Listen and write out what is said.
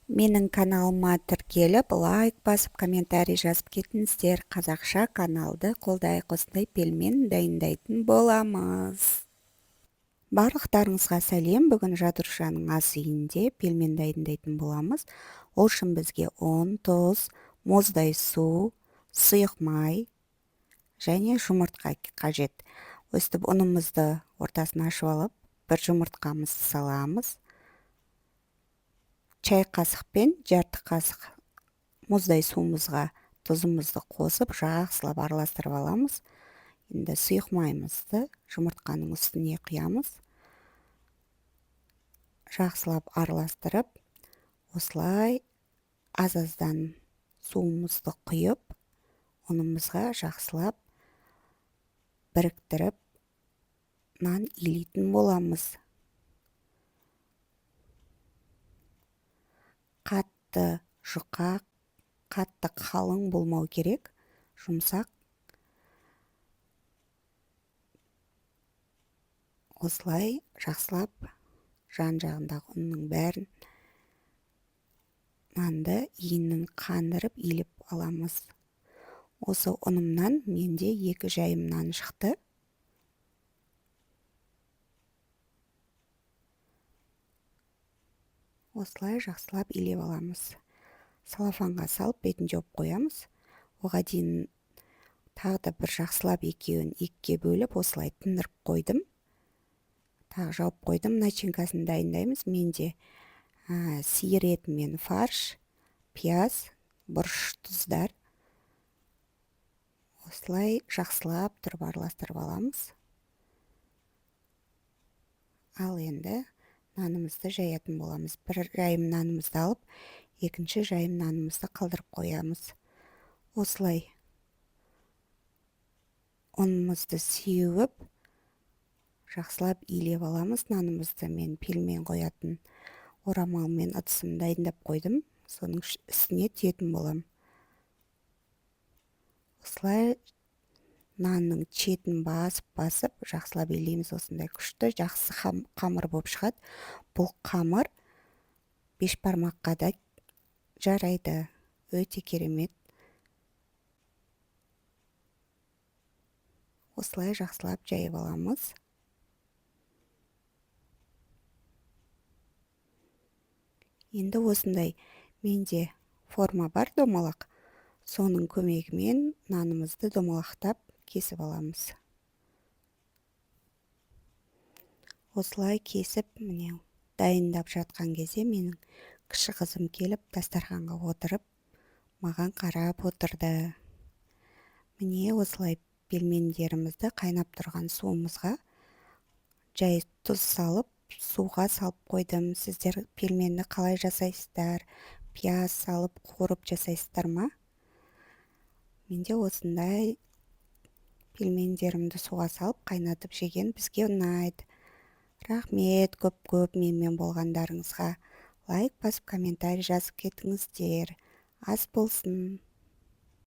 Менің каналыма тіркеліп, лайк басып, комментарий жазып кетіңіздер. Қазақша каналды қолдайық, осындай пельмен дайындайтын боламыз. Барлықтарыңызға сәлем. Бүгін Жадыршаның ас үйінде пельмен дайындайтын боламыз. Ол үшін бізге ұн, тұз, мұздай су, сұйық май және жұмыртқа қажет. Өстіп ұнымызды ортасын ашып алып, бір жұмыртқамызды саламыз. Чай қасықпен жарты қасық мұздай суымызға тұзымызды қосып, жақсылап араластырып аламыз. Енді сұйық майымызды жұмыртқаның үстіне құямыз. Жақсылап араластырып, осылай аз-аздан суымызды құйып, ұнымызға жақсылап біріктіріп, нан илейтін боламыз. Қатты жұқа, қатты қалың болмау керек, жұмсақ. Осылай жақсылап жан-жағындағы ұнның бәрін нанды иінін қандырып илеп аламыз. Осы ұнымнан менде 2 жайым нан шықты. Осылай жақсылап илеп аламыз. Салафанға салып, бетін жауып қоямыз. Оға дейін тағы да бір жақсылап екеуін 2-ге бөліп, осылай тындырып қойдым. Тағы жауып қойдым. Начинкасын дайындаймыз. Менде сиыр еті мен фарш, пияз, бұрыш, тұздар. Осылай жақсылап тұрып араластырып аламыз. Ал енді нанымызды жаятын боламыз. Бір жайым нанымызды алып, екінші жайым нанымызды қалдырып қоямыз. Осылай ұнымызды сеуіп, жақсылап илеп аламыз. Нанымызды мен пельмен қоятын орамалмен ыдысым дайындап қойдым. Соның үстіне түйетін болам. Осылай нанның четін басып, жақсылап илейміз. Осындай күшті, жақсы қамыр болып шығады. Бұл қамыр бешбармаққа да жарайды. Өте керемет. Осылай жақсылап жайып аламыз. Енді осындай менде форма бар, домалақ. Соның көмегімен нанымызды домалақтап кесіп аламыз. Осылай кесіп, міне, дайындап жатқан кезде менің кіші қызым келіп, дастарханға отырып, маған қарап отырды. Міне, осылай пельмендерімізді қайнап тұрған суымызға жай тұз салып, суға салып қойдым. Сіздер пельменді қалай жасайсыздар? Пияз салып, қуырып жасайсыздар ма? Менде осындай пельмендерімді суға салып, қайнатып жеген бізге ұнайды. Рахмет көп менімен болғандарыңызға. Лайк басып, комментарий жазып кетіңіздер. Ас болсын.